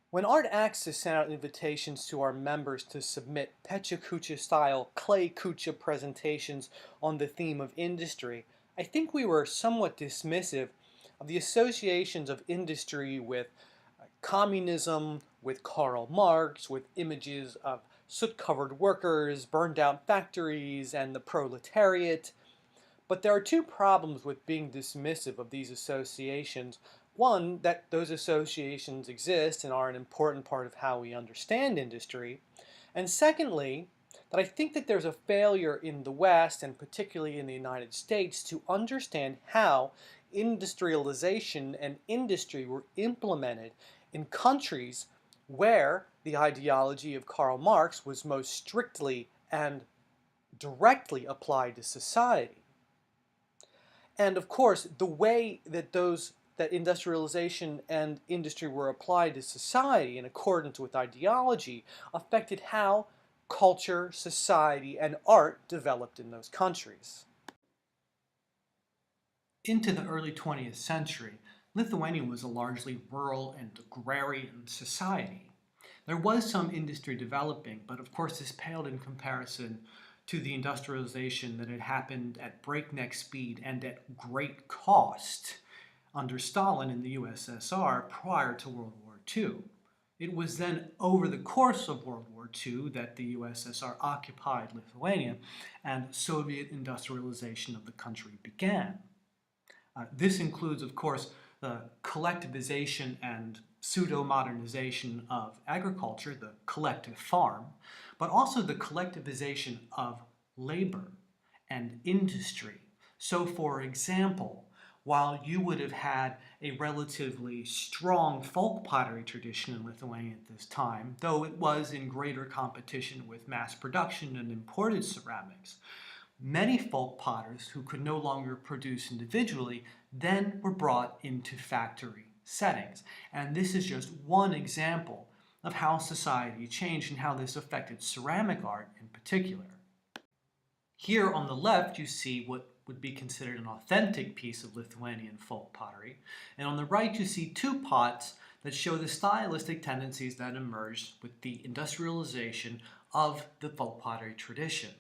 When Artaxis sent out invitations to our members to submit Pecha Kucha-style clay kucha presentations on the theme of industry, I think we were somewhat dismissive of the associations of industry with communism, with Karl Marx, with images of soot-covered workers, burned-out factories, and the proletariat. But there are two problems with being dismissive of these associations. One, that those associations exist and are an important part of how we understand industry. And secondly, that I think that there's a failure in the West, and particularly in the United States, to understand how industrialization and industry were implemented in countries where the ideology of Karl Marx was most strictly and directly applied to society. And of course, the way that that industrialization and industry were applied to society in accordance with ideology affected how culture, society, and art developed in those countries. Into the early 20th century, Lithuania was a largely rural and agrarian society. There was some industry developing, but of course this paled in comparison to the industrialization that had happened at breakneck speed and at great cost under Stalin in the USSR prior to World War II. It was then over the course of World War II that the USSR occupied Lithuania and Soviet industrialization of the country began. This includes, of course, the collectivization and pseudo-modernization of agriculture, the collective farm, but also the collectivization of labor and industry. So, for example, while you would have had a relatively strong folk pottery tradition in Lithuania at this time, though it was in greater competition with mass production and imported ceramics, many folk potters who could no longer produce individually then were brought into factory settings. And this is just one example of how society changed and how this affected ceramic art in particular. Here on the left you see what would be considered an authentic piece of Lithuanian folk pottery, and on the right you see two pots that show the stylistic tendencies that emerged with the industrialization of the folk pottery tradition.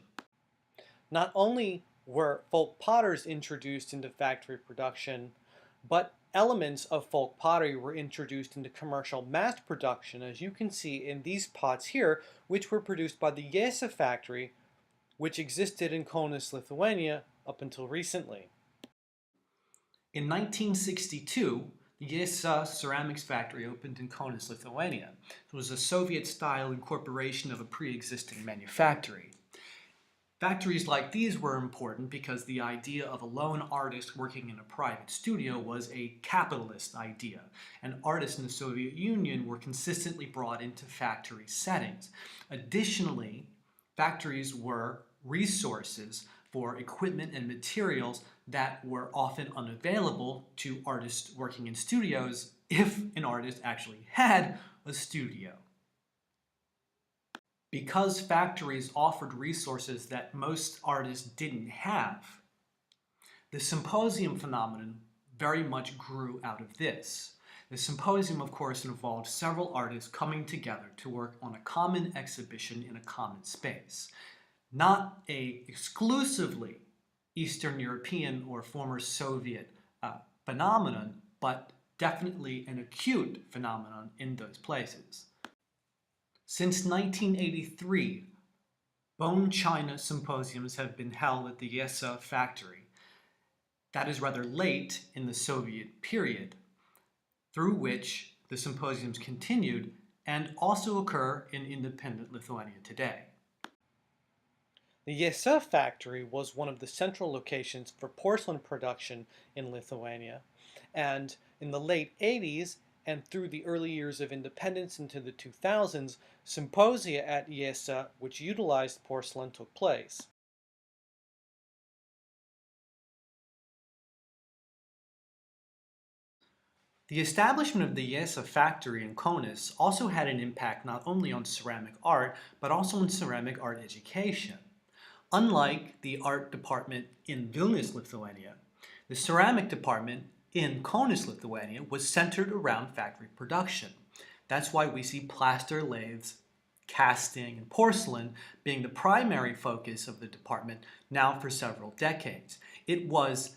Not only were folk potters introduced into factory production, but elements of folk pottery were introduced into commercial mass production, as you can see in these pots here, which were produced by the Jesa factory, which existed in Kaunas, Lithuania, up until recently. In 1962, the Jesa ceramics factory opened in Kaunas, Lithuania. It was a Soviet-style incorporation of a pre-existing manufactory. Factories like these were important because the idea of a lone artist working in a private studio was a capitalist idea, and artists in the Soviet Union were consistently brought into factory settings. Additionally, factories were resources for equipment and materials that were often unavailable to artists working in studios if an artist actually had a studio. Because factories offered resources that most artists didn't have, the symposium phenomenon very much grew out of this. The symposium, of course, involved several artists coming together to work on a common exhibition in a common space. Not a exclusively Eastern European or former Soviet phenomenon, but definitely an acute phenomenon in those places. Since 1983, bone china symposiums have been held at the Jesa factory. That is rather late in the Soviet period, through which the symposiums continued and also occur in independent Lithuania today. The Jesa factory was one of the central locations for porcelain production in Lithuania, and in the late 80s and through the early years of independence into the 2000s, symposia at Jesa which utilized porcelain took place. The establishment of the Jesa factory in Kaunas also had an impact not only on ceramic art, but also on ceramic art education. Unlike the art department in Vilnius, Lithuania, the ceramic department in Kaunas, Lithuania was centered around factory production. That's why we see plaster lathes, casting, and porcelain being the primary focus of the department now for several decades. It was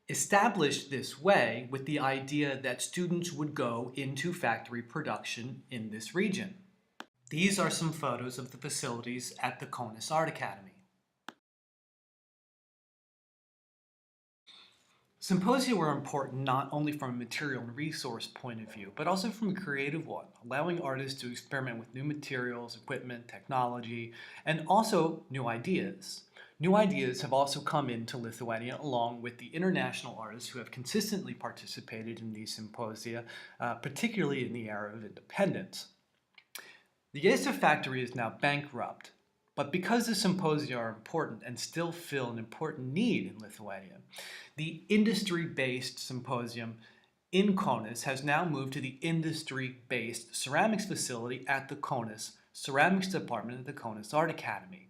established this way with the idea that students would go into factory production in this region. These are some photos of the facilities at the Conus Art Academy. Symposia were important not only from a material and resource point of view, but also from a creative one, allowing artists to experiment with new materials, equipment, technology, and also new ideas. New ideas have also come into Lithuania along with the international artists who have consistently participated in these symposia, particularly in the era of independence. The Yesa factory is now bankrupt, but because the symposia are important and still fill an important need in Lithuania, the industry-based symposium in Kaunas has now moved to the industry-based ceramics facility at the Kaunas Ceramics Department at the Kaunas Art Academy.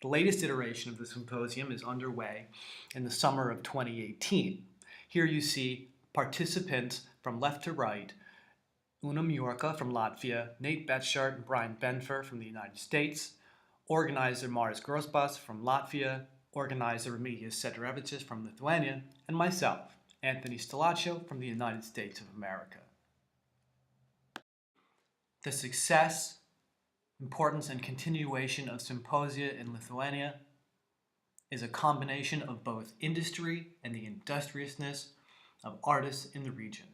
The latest iteration of the symposium is underway in the summer of 2018. Here you see participants from left to right: Una Mjorka from Latvia, Nate Betschart and Brian Benfer from the United States, organizer Maris Grosbas from Latvia, organizer Remedios Sedorevicius from Lithuania, and myself, Anthony Stellaccio from the United States of America. The success, importance, and continuation of symposia in Lithuania is a combination of both industry and the industriousness of artists in the region.